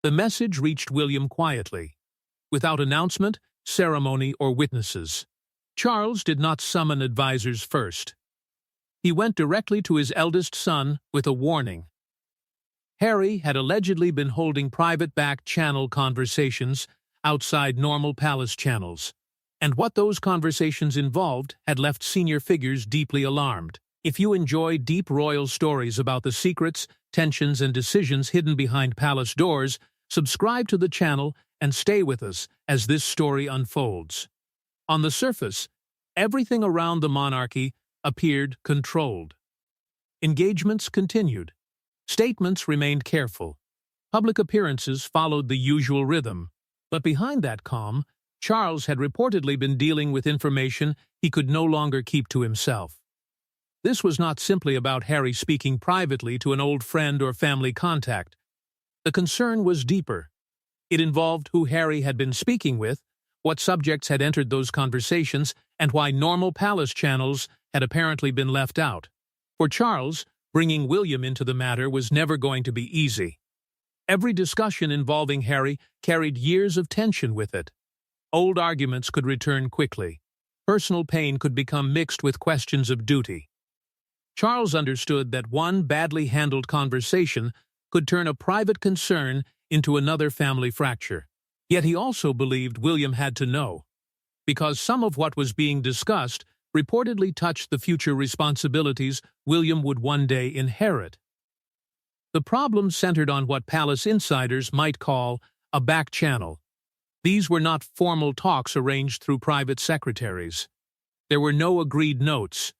The message reached William quietly, without announcement, ceremony, or witnesses. Charles did not summon advisors first. He went directly to his eldest son with a warning. Harry had allegedly been holding private back-channel conversations outside normal palace channels, and what those conversations involved had left senior figures deeply alarmed. If you enjoy deep royal stories about the secrets, tensions, and decisions hidden behind palace doors, subscribe to the channel and stay with us as this story unfolds. On the surface, everything around the monarchy appeared controlled. Engagements continued. Statements remained careful. Public appearances followed the usual rhythm. But behind that calm, Charles had reportedly been dealing with information he could no longer keep to himself. This was not simply about Harry speaking privately to an old friend or family contact. The concern was deeper. It involved who Harry had been speaking with, what subjects had entered those conversations, and why normal palace channels had apparently been left out. For Charles, bringing William into the matter was never going to be easy. Every discussion involving Harry carried years of tension with it. Old arguments could return quickly. Personal pain could become mixed with questions of duty. Charles understood that one badly handled conversation could turn a private concern into another family fracture. Yet he also believed William had to know, because some of what was being discussed reportedly touched the future responsibilities William would one day inherit. The problem centered on what palace insiders might call a back channel. These were not formal talks arranged through private secretaries. There were no agreed notes,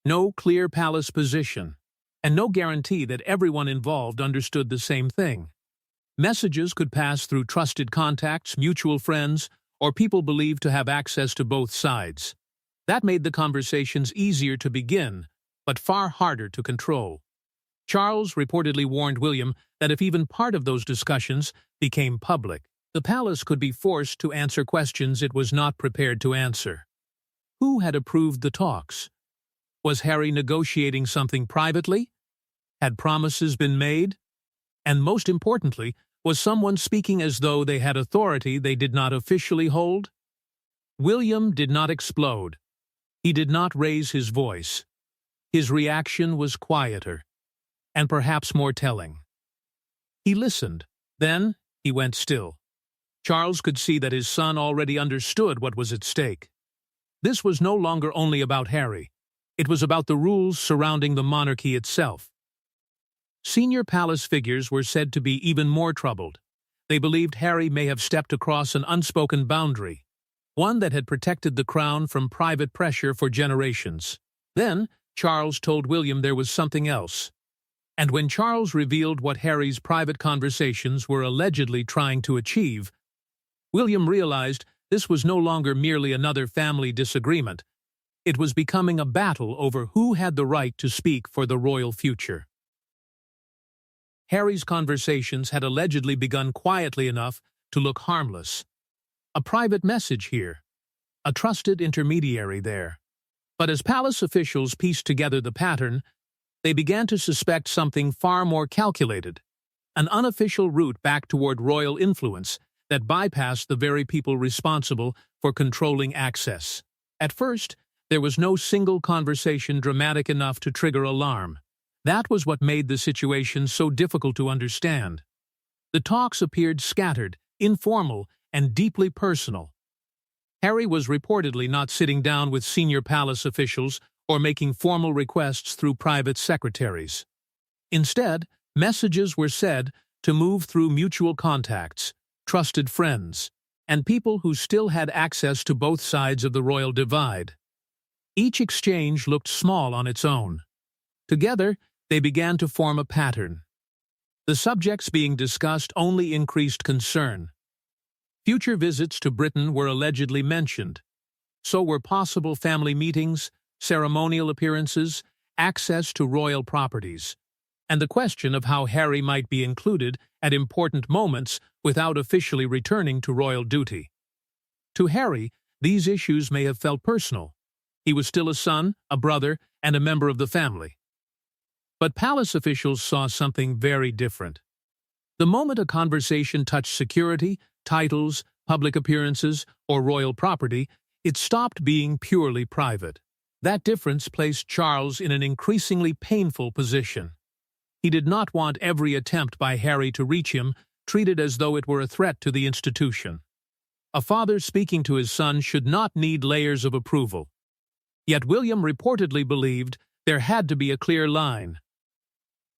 no clear palace position, and no guarantee that everyone involved understood the same thing. Messages could pass through trusted contacts, mutual friends, or people believed to have access to both sides. That made the conversations easier to begin, but far harder to control. Charles reportedly warned William that if even part of those discussions became public, the palace could be forced to answer questions it was not prepared to answer. Who had approved the talks? Was Harry negotiating something privately? Had promises been made? And most importantly, was someone speaking as though they had authority they did not officially hold? William did not explode. He did not raise his voice. His reaction was quieter, and perhaps more telling. He listened. Then he went still. Charles could see that his son already understood what was at stake. This was no longer only about Harry. It was about the rules surrounding the monarchy itself. Senior palace figures were said to be even more troubled. They believed Harry may have stepped across an unspoken boundary, one that had protected the crown from private pressure for generations. Then, Charles told William there was something else. And when Charles revealed what Harry's private conversations were allegedly trying to achieve, William realized this was no longer merely another family disagreement. It was becoming a battle over who had the right to speak for the royal future. Harry's conversations had allegedly begun quietly enough to look harmless. A private message here, a trusted intermediary there. But as palace officials pieced together the pattern, they began to suspect something far more calculated, an unofficial route back toward royal influence that bypassed the very people responsible for controlling access. At first, there was no single conversation dramatic enough to trigger alarm. That was what made the situation so difficult to understand. The talks appeared scattered, informal, and deeply personal. Harry was reportedly not sitting down with senior palace officials or making formal requests through private secretaries. Instead, messages were said to move through mutual contacts, trusted friends, and people who still had access to both sides of the royal divide. Each exchange looked small on its own. Together, they began to form a pattern. The subjects being discussed only increased concern. Future visits to Britain were allegedly mentioned. So were possible family meetings, ceremonial appearances, access to royal properties, and the question of how Harry might be included at important moments without officially returning to royal duty. To Harry, these issues may have felt personal. He was still a son, a brother, and a member of the family. But palace officials saw something very different. The moment a conversation touched security, titles, public appearances, or royal property, it stopped being purely private. That difference placed Charles in an increasingly painful position. He did not want every attempt by Harry to reach him treated as though it were a threat to the institution. A father speaking to his son should not need layers of approval. Yet William reportedly believed there had to be a clear line.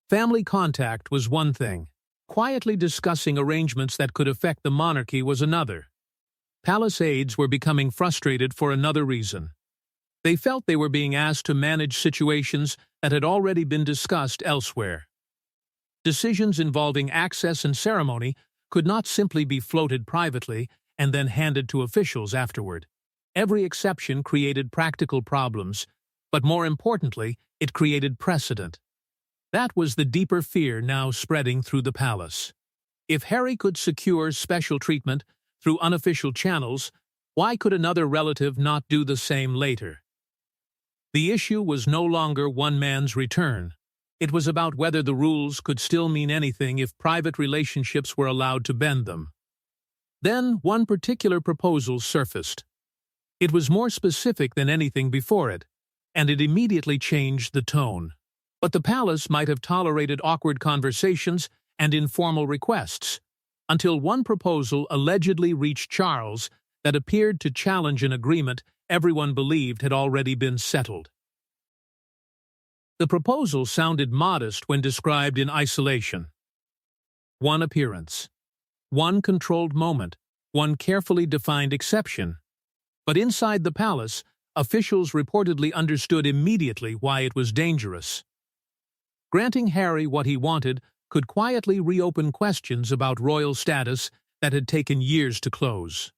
Family contact was one thing. Quietly discussing arrangements that could affect the monarchy was another. Palace aides were becoming frustrated for another reason. They felt they were being asked to manage situations that had already been discussed elsewhere. Decisions involving access and ceremony could not simply be floated privately and then handed to officials afterward. Every exception created practical problems, but more importantly, it created precedent. That was the deeper fear now spreading through the palace. If Harry could secure special treatment through unofficial channels, why could another relative not do the same later? The issue was no longer one man's return. It was about whether the rules could still mean anything if private relationships were allowed to bend them. Then one particular proposal surfaced. It was more specific than anything before it, and it immediately changed the tone. But the palace might have tolerated awkward conversations and informal requests, until one proposal allegedly reached Charles that appeared to challenge an agreement everyone believed had already been settled. The proposal sounded modest when described in isolation. One appearance, one controlled moment, one carefully defined exception. But inside the palace, officials reportedly understood immediately why it was dangerous. Granting Harry what he wanted could quietly reopen questions about royal status that had taken years to close.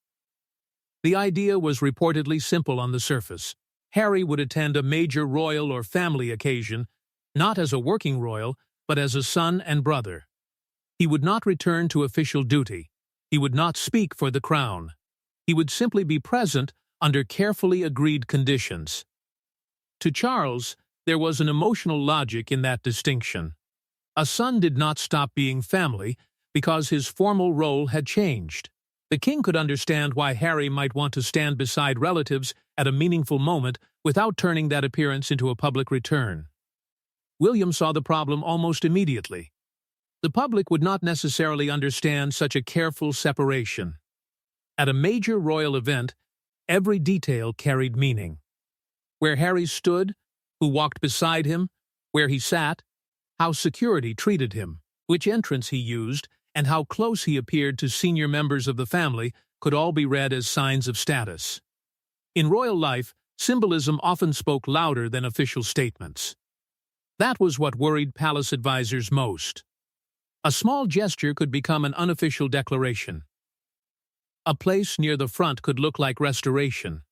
The idea was reportedly simple on the surface. Harry would attend a major royal or family occasion, not as a working royal, but as a son and brother. He would not return to official duty. He would not speak for the crown. He would simply be present under carefully agreed conditions. To Charles, there was an emotional logic in that distinction. A son did not stop being family because his formal role had changed. The king could understand why Harry might want to stand beside relatives at a meaningful moment without turning that appearance into a public return. William saw the problem almost immediately. The public would not necessarily understand such a careful separation. At a major royal event, every detail carried meaning. Where Harry stood, who walked beside him, where he sat, how security treated him, which entrance he used, and how close he appeared to senior members of the family could all be read as signs of status. In royal life, symbolism often spoke louder than official statements. That was what worried palace advisors most. A small gesture could become an unofficial declaration. A place near the front could look like restoration.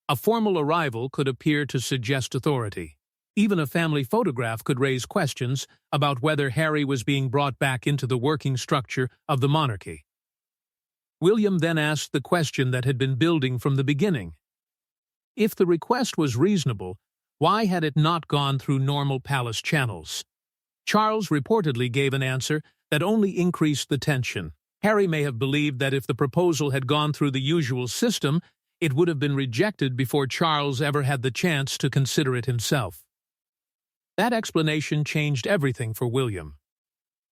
A formal arrival could appear to suggest authority. Even a family photograph could raise questions about whether Harry was being brought back into the working structure of the monarchy. William then asked the question that had been building from the beginning. If the request was reasonable, why had it not gone through normal palace channels? Charles reportedly gave an answer that only increased the tension. Harry may have believed that if the proposal had gone through the usual system, it would have been rejected before Charles ever had the chance to consider it himself. That explanation changed everything for William.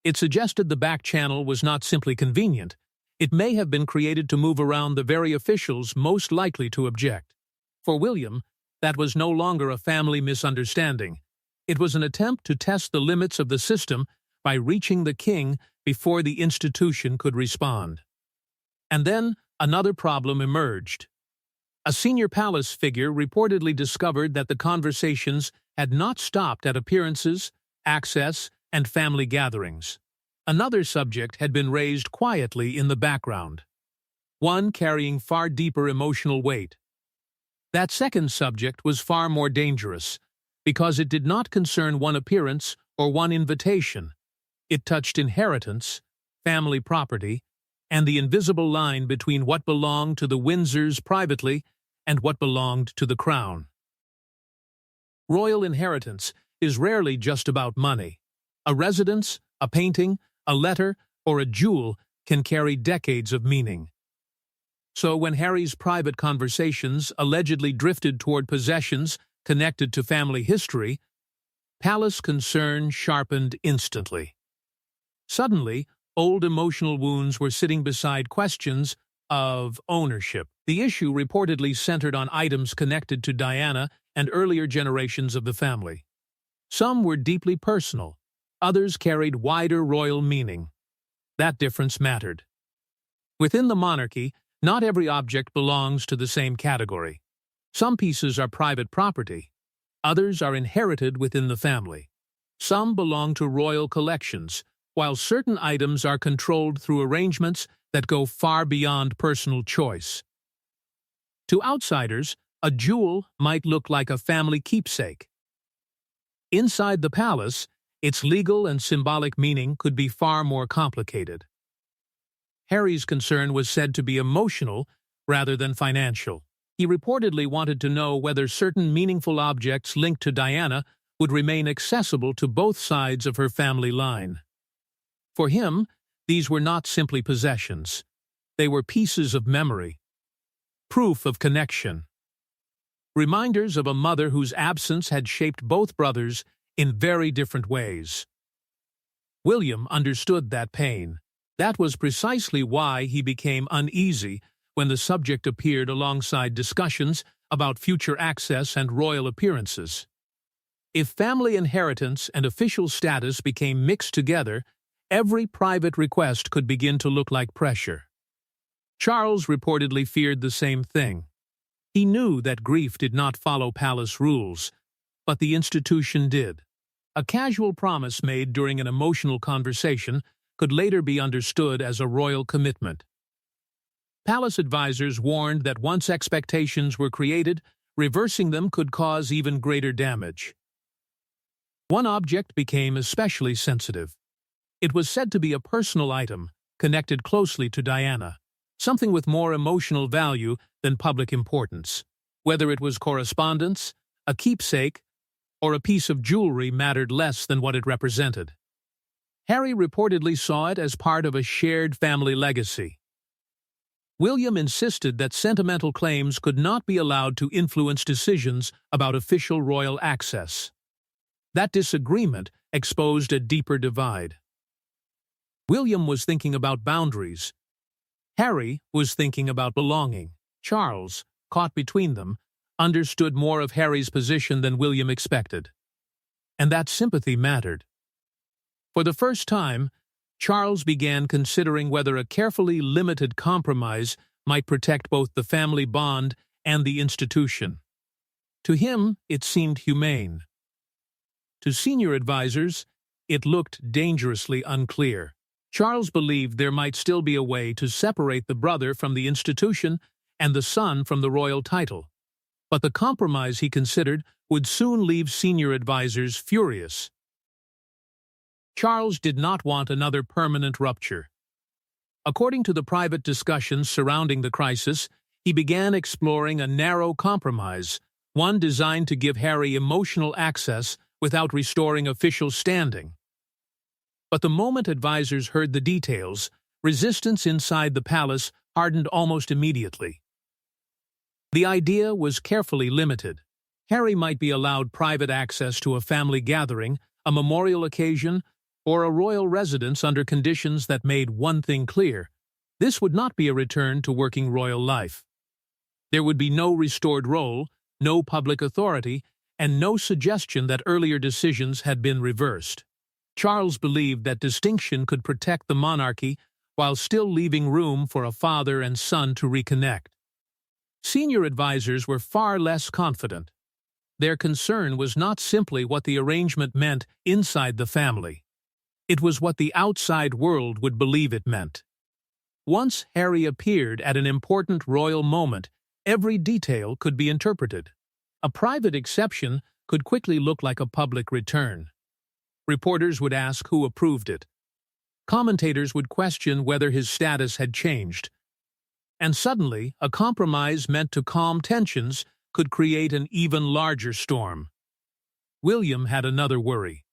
It suggested the back channel was not simply convenient. It may have been created to move around the very officials most likely to object. For William, that was no longer a family misunderstanding. It was an attempt to test the limits of the system by reaching the king before the institution could respond. And then another problem emerged. A senior palace figure reportedly discovered that the conversations had not stopped at appearances, access, and family gatherings. Another subject had been raised quietly in the background, one carrying far deeper emotional weight. That second subject was far more dangerous, because it did not concern one appearance or one invitation. It touched inheritance, family property, and the invisible line between what belonged to the Windsors privately and what belonged to the crown. Royal inheritance is rarely just about money. A residence, a painting, a letter, or a jewel can carry decades of meaning. So when Harry's private conversations allegedly drifted toward possessions connected to family history, palace concern sharpened instantly. Suddenly, old emotional wounds were sitting beside questions of ownership. The issue reportedly centered on items connected to Diana and earlier generations of the family. Some were deeply personal, others carried wider royal meaning. That difference mattered. Within the monarchy, not every object belongs to the same category. Some pieces are private property, others are inherited within the family. Some belong to royal collections, while certain items are controlled through arrangements that go far beyond personal choice. To outsiders, a jewel might look like a family keepsake. Inside the palace, its legal and symbolic meaning could be far more complicated. Harry's concern was said to be emotional rather than financial. He reportedly wanted to know whether certain meaningful objects linked to Diana would remain accessible to both sides of her family line. For him, these were not simply possessions. They were pieces of memory, proof of connection, reminders of a mother whose absence had shaped both brothers in very different ways. William understood that pain. That was precisely why he became uneasy when the subject appeared alongside discussions about future access and royal appearances. If family inheritance and official status became mixed together, every private request could begin to look like pressure. Charles reportedly feared the same thing. He knew that grief did not follow palace rules, but the institution did. A casual promise made during an emotional conversation could later be understood as a royal commitment. Palace advisors warned that once expectations were created, reversing them could cause even greater damage. One object became especially sensitive. It was said to be a personal item, connected closely to Diana, something with more emotional value than public importance. Whether it was correspondence, a keepsake, or a piece of jewelry mattered less than what it represented. Harry reportedly saw it as part of a shared family legacy. William insisted that sentimental claims could not be allowed to influence decisions about official royal access. That disagreement exposed a deeper divide. William was thinking about boundaries. Harry was thinking about belonging. Charles, caught between them, understood more of Harry's position than William expected. And that sympathy mattered. For the first time, Charles began considering whether a carefully limited compromise might protect both the family bond and the institution. To him, it seemed humane. To senior advisors, it looked dangerously unclear. Charles believed there might still be a way to separate the brother from the institution and the son from the royal title. But the compromise he considered would soon leave senior advisors furious. Charles did not want another permanent rupture. According to the private discussions surrounding the crisis, he began exploring a narrow compromise, one designed to give Harry emotional access without restoring official standing. But the moment advisors heard the details, resistance inside the palace hardened almost immediately. The idea was carefully limited. Harry might be allowed private access to a family gathering, a memorial occasion, or a royal residence under conditions that made one thing clear: this would not be a return to working royal life. There would be no restored role, no public authority, and no suggestion that earlier decisions had been reversed. Charles believed that distinction could protect the monarchy while still leaving room for a father and son to reconnect. Senior advisors were far less confident. Their concern was not simply what the arrangement meant inside the family. It was what the outside world would believe it meant. Once Harry appeared at an important royal moment, every detail could be interpreted. A private exception could quickly look like a public return. Reporters would ask who approved it. Commentators would question whether his status had changed. And suddenly, a compromise meant to calm tensions could create an even larger storm. William had another worry.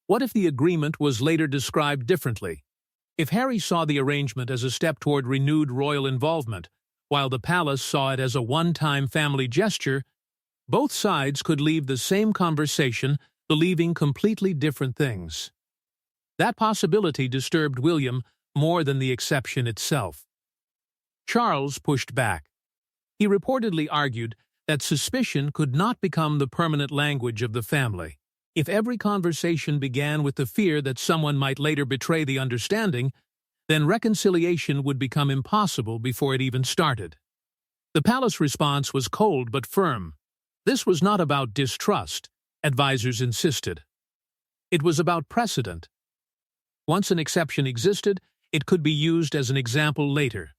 What if the agreement was later described differently? If Harry saw the arrangement as a step toward renewed royal involvement, while the palace saw it as a one-time family gesture, both sides could leave the same conversation believing completely different things. That possibility disturbed William more than the exception itself. Charles pushed back. He reportedly argued that suspicion could not become the permanent language of the family. If every conversation began with the fear that someone might later betray the understanding, then reconciliation would become impossible before it even started. The palace response was cold but firm. This was not about distrust, advisors insisted. It was about precedent. Once an exception existed, it could be used as an example later.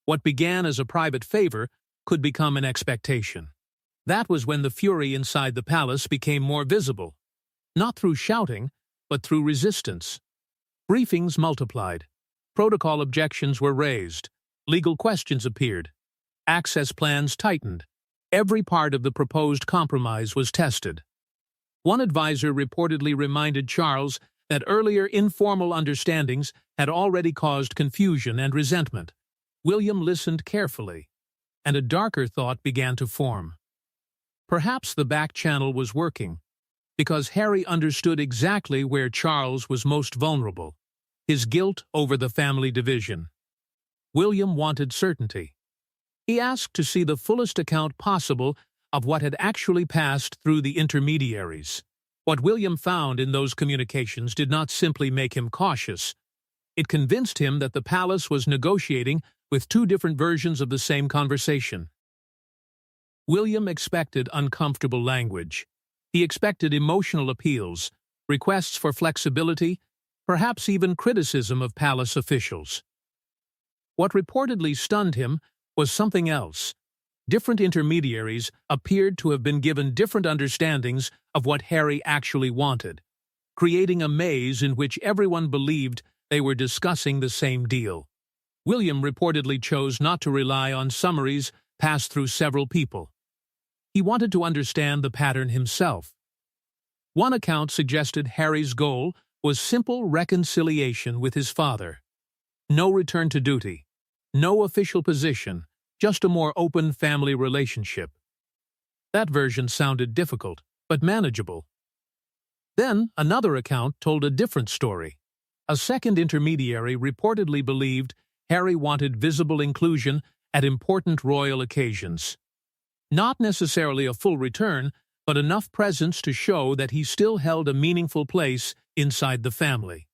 What began as a private favor could become an expectation. That was when the fury inside the palace became more visible, not through shouting, but through resistance. Briefings multiplied. Protocol objections were raised. Legal questions appeared. Access plans tightened. Every part of the proposed compromise was tested. One advisor reportedly reminded Charles that earlier informal understandings had already caused confusion and resentment. William listened carefully, and a darker thought began to form. Perhaps the back channel was working, because Harry understood exactly where Charles was most vulnerable: his guilt over the family division. William wanted certainty. He asked to see the fullest account possible of what had actually passed through the intermediaries. What William found in those communications did not simply make him cautious. It convinced him that the palace was negotiating with two different versions of the same conversation. William expected uncomfortable language. He expected emotional appeals, requests for flexibility, perhaps even criticism of palace officials. What reportedly stunned him was something else. Different intermediaries appeared to have been given different understandings of what Harry actually wanted, creating a maze in which everyone believed they were discussing the same deal. William reportedly chose not to rely on summaries passed through several people. He wanted to understand the pattern himself. One account suggested Harry's goal was simple reconciliation with his father. No return to duty, no official position, just a more open family relationship. That version sounded difficult, but manageable. Then another account told a different story. A second intermediary reportedly believed Harry wanted visible inclusion at important royal occasions. Not necessarily a full return, but enough presence to show that he still held a meaningful place inside the family.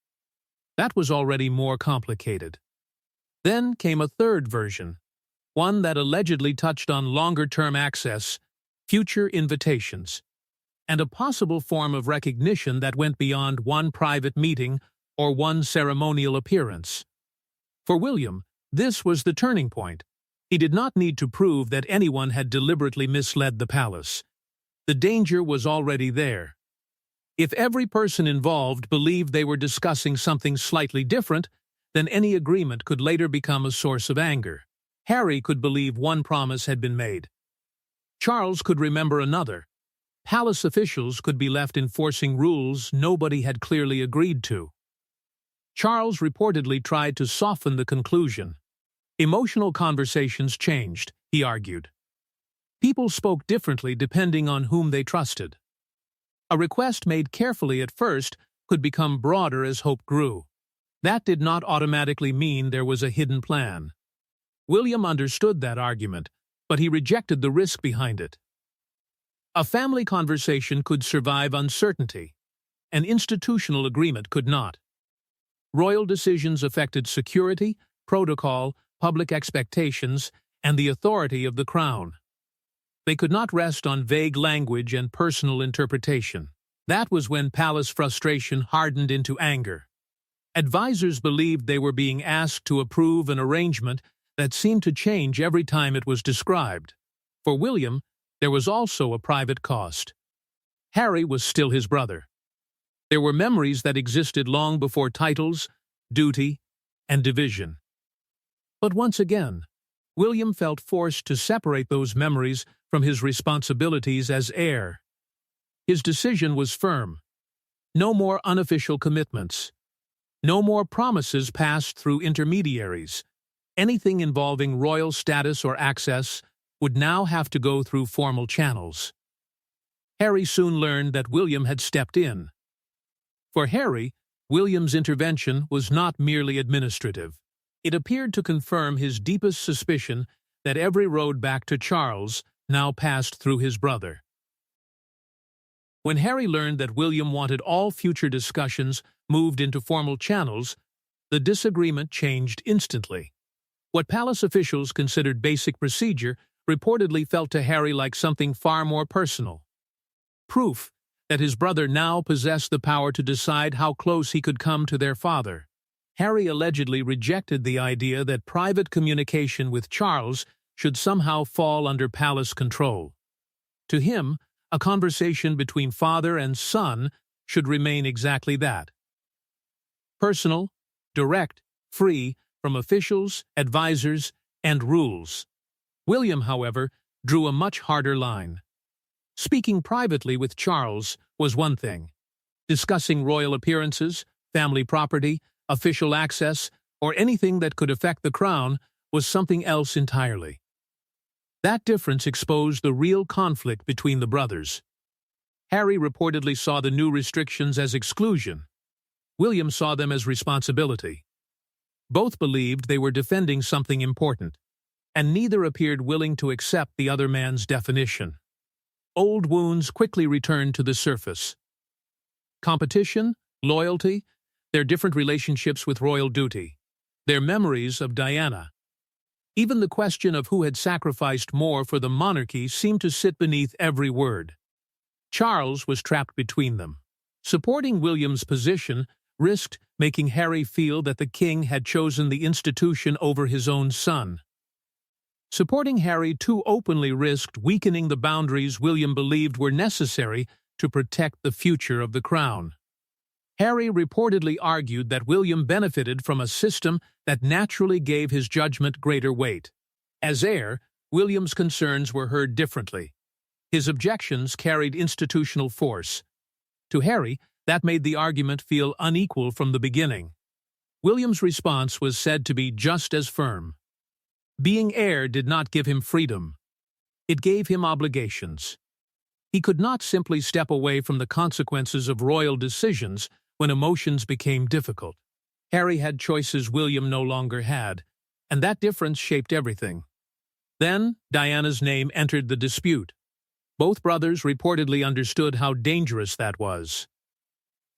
That was already more complicated. Then came a third version, one that allegedly touched on longer-term access, future invitations, and a possible form of recognition that went beyond one private meeting or one ceremonial appearance. For William, this was the turning point. He did not need to prove that anyone had deliberately misled the palace. The danger was already there. If every person involved believed they were discussing something slightly different, then any agreement could later become a source of anger. Harry could believe one promise had been made. Charles could remember another. Palace officials could be left enforcing rules nobody had clearly agreed to. Charles reportedly tried to soften the conclusion. Emotional conversations changed, he argued. People spoke differently depending on whom they trusted. A request made carefully at first could become broader as hope grew. That did not automatically mean there was a hidden plan. William understood that argument, but he rejected the risk behind it. A family conversation could survive uncertainty. An institutional agreement could not. Royal decisions affected security, protocol, public expectations, and the authority of the crown. They could not rest on vague language and personal interpretation. That was when palace frustration hardened into anger. Advisors believed they were being asked to approve an arrangement that seemed to change every time it was described. For William, there was also a private cost. Harry was still his brother. There were memories that existed long before titles, duty, and division. But once again, William felt forced to separate those memories from his responsibilities as heir. His decision was firm. No more unofficial commitments. No more promises passed through intermediaries. Anything involving royal status or access would now have to go through formal channels. Harry soon learned that William had stepped in. For Harry, William's intervention was not merely administrative. It appeared to confirm his deepest suspicion that every road back to Charles now passed through his brother. When Harry learned that William wanted all future discussions moved into formal channels, the disagreement changed instantly. What palace officials considered basic procedure reportedly felt to Harry like something far more personal. Proof that his brother now possessed the power to decide how close he could come to their father. Harry allegedly rejected the idea that private communication with Charles should somehow fall under palace control. To him, a conversation between father and son should remain exactly that. Personal, direct, free from officials, advisors, and rules. William, however, drew a much harder line. Speaking privately with Charles was one thing. Discussing royal appearances, family property, official access, or anything that could affect the crown was something else entirely. That difference exposed the real conflict between the brothers. Harry reportedly saw the new restrictions as exclusion. William saw them as responsibility. Both believed they were defending something important, and neither appeared willing to accept the other man's definition. Old wounds quickly returned to the surface. Competition, loyalty, their different relationships with royal duty, their memories of Diana. Even the question of who had sacrificed more for the monarchy seemed to sit beneath every word. Charles was trapped between them. Supporting William's position risked making Harry feel that the king had chosen the institution over his own son. Supporting Harry too openly risked weakening the boundaries William believed were necessary to protect the future of the crown. Harry reportedly argued that William benefited from a system that naturally gave his judgment greater weight. As heir, William's concerns were heard differently. His objections carried institutional force. To Harry, that made the argument feel unequal from the beginning. William's response was said to be just as firm. Being heir did not give him freedom. It gave him obligations. He could not simply step away from the consequences of royal decisions when emotions became difficult. Harry had choices William no longer had, and that difference shaped everything. Then, Diana's name entered the dispute. Both brothers reportedly understood how dangerous that was.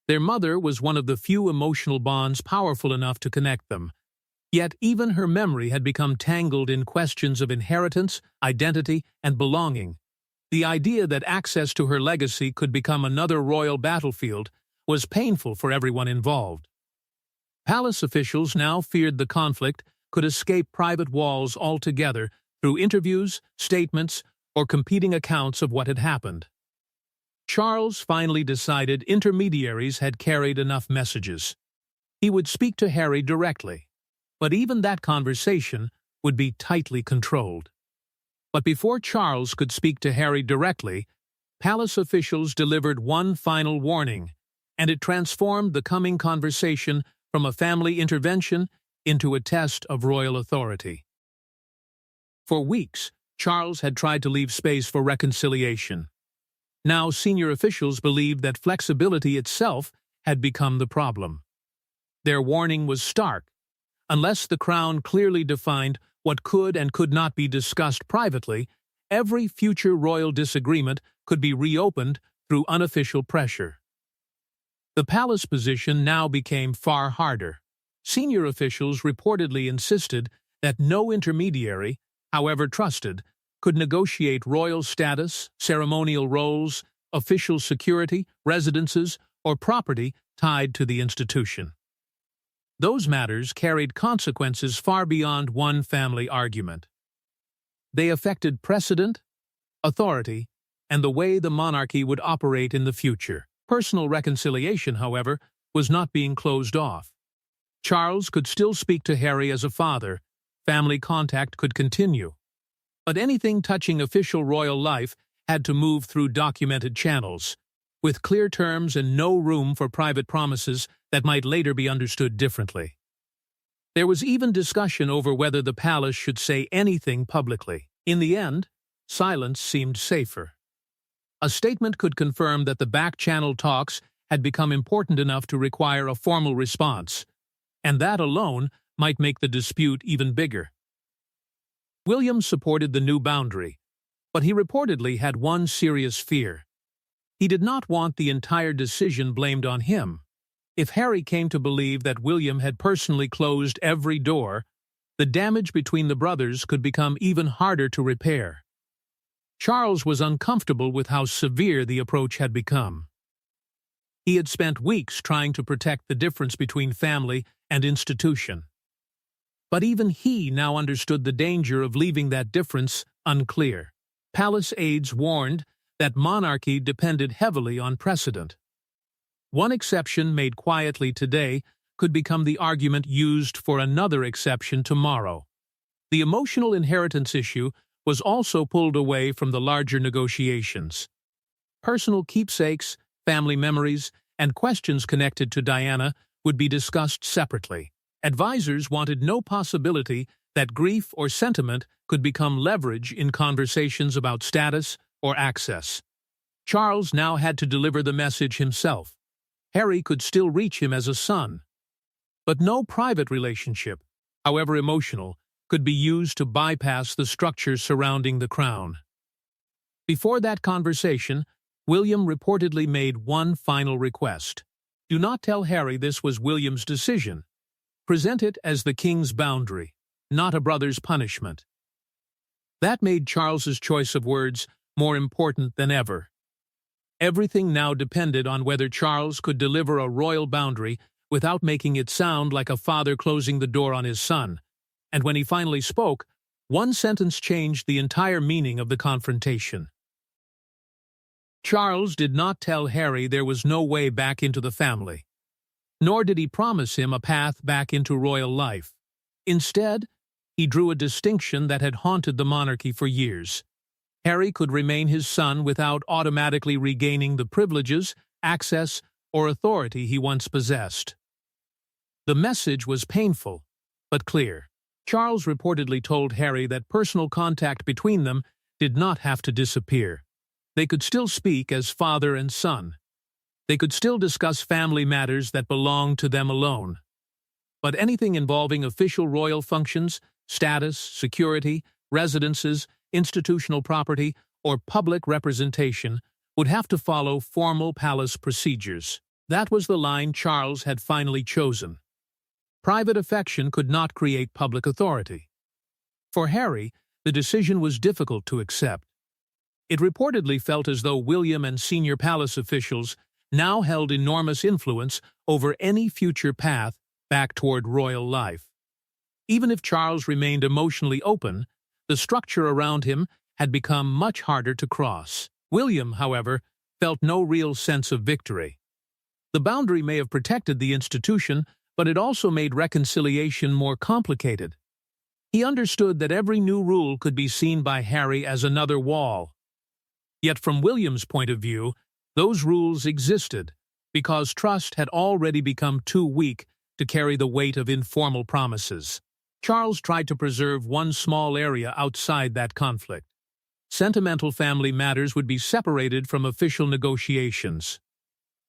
Their mother was one of the few emotional bonds powerful enough to connect them. Yet even her memory had become tangled in questions of inheritance, identity, and belonging. The idea that access to her legacy could become another royal battlefield was painful for everyone involved. Palace officials now feared the conflict could escape private walls altogether through interviews, statements, or competing accounts of what had happened. Charles finally decided intermediaries had carried enough messages. He would speak to Harry directly, but even that conversation would be tightly controlled. But before Charles could speak to Harry directly, palace officials delivered one final warning, and it transformed the coming conversation from a family intervention into a test of royal authority. For weeks, Charles had tried to leave space for reconciliation. Now senior officials believed that flexibility itself had become the problem. Their warning was stark. Unless the crown clearly defined what could and could not be discussed privately, every future royal disagreement could be reopened through unofficial pressure. The palace position now became far harder. Senior officials reportedly insisted that no intermediary, however trusted, could negotiate royal status, ceremonial roles, official security, residences, or property tied to the institution. Those matters carried consequences far beyond one family argument. They affected precedent, authority, and the way the monarchy would operate in the future. Personal reconciliation, however, was not being closed off. Charles could still speak to Harry as a father, family contact could continue. But anything touching official royal life had to move through documented channels. with clear terms and no room for private promises that might later be understood differently. There was even discussion over whether the palace should say anything publicly. In the end, silence seemed safer. A statement could confirm that the back-channel talks had become important enough to require a formal response, and that alone might make the dispute even bigger. William supported the new boundary, but he reportedly had one serious fear. He did not want the entire decision blamed on him. If Harry came to believe that William had personally closed every door, the damage between the brothers could become even harder to repair. Charles was uncomfortable with how severe the approach had become. He had spent weeks trying to protect the difference between family and institution. But even he now understood the danger of leaving that difference unclear. Palace aides warned that monarchy depended heavily on precedent. One exception made quietly today could become the argument used for another exception tomorrow. The emotional inheritance issue was also pulled away from the larger negotiations. Personal keepsakes, family memories, and questions connected to Diana would be discussed separately. Advisors wanted no possibility that grief or sentiment could become leverage in conversations about status or access. Charles now had to deliver the message himself. Harry could still reach him as a son. But no private relationship, however emotional, could be used to bypass the structure surrounding the crown. Before that conversation, William reportedly made one final request. Do not tell Harry this was William's decision. Present it as the king's boundary, not a brother's punishment. That made Charles's choice of words more important than ever. Everything now depended on whether Charles could deliver a royal boundary without making it sound like a father closing the door on his son. And when he finally spoke, one sentence changed the entire meaning of the confrontation. Charles did not tell Harry there was no way back into the family, nor did he promise him a path back into royal life. Instead, he drew a distinction that had haunted the monarchy for years. Harry could remain his son without automatically regaining the privileges, access, or authority he once possessed. The message was painful, but clear. Charles reportedly told Harry that personal contact between them did not have to disappear. They could still speak as father and son. They could still discuss family matters that belonged to them alone. But anything involving official royal functions, status, security, residences, institutional property, or public representation would have to follow formal palace procedures. That was the line Charles had finally chosen. Private affection could not create public authority. For Harry, the decision was difficult to accept. It reportedly felt as though William and senior palace officials now held enormous influence over any future path back toward royal life. Even if Charles remained emotionally open, the structure around him had become much harder to cross. William, however, felt no real sense of victory. The boundary may have protected the institution, but it also made reconciliation more complicated. He understood that every new rule could be seen by Harry as another wall. Yet from William's point of view, those rules existed because trust had already become too weak to carry the weight of informal promises. Charles tried to preserve one small area outside that conflict. Sentimental family matters would be separated from official negotiations.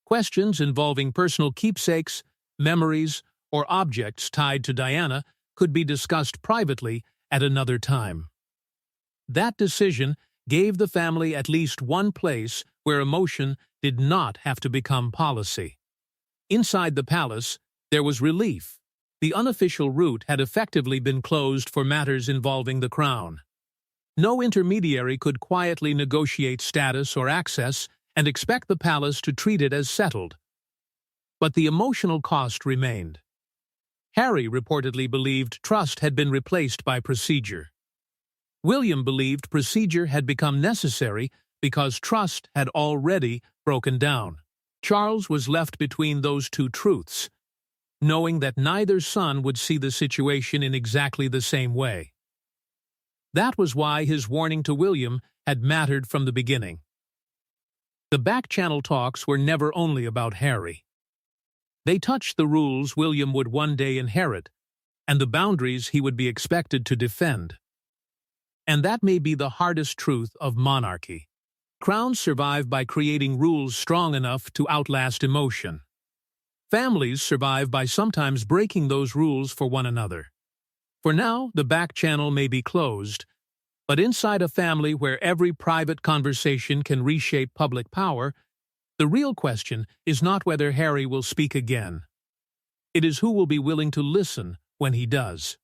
Questions involving personal keepsakes, memories, or objects tied to Diana could be discussed privately at another time. That decision gave the family at least one place where emotion did not have to become policy. Inside the palace, there was relief. The unofficial route had effectively been closed for matters involving the crown. No intermediary could quietly negotiate status or access and expect the palace to treat it as settled. But the emotional cost remained. Harry reportedly believed trust had been replaced by procedure. William believed procedure had become necessary because trust had already broken down. Charles was left between those two truths, knowing that neither son would see the situation in exactly the same way. That was why his warning to William had mattered from the beginning. The back-channel talks were never only about Harry. They touched the rules William would one day inherit, and the boundaries he would be expected to defend. And that may be the hardest truth of monarchy. Crowns survive by creating rules strong enough to outlast emotion. Families survive by sometimes breaking those rules for one another. For now, the back channel may be closed, but inside a family where every private conversation can reshape public power, the real question is not whether Harry will speak again. It is who will be willing to listen when he does.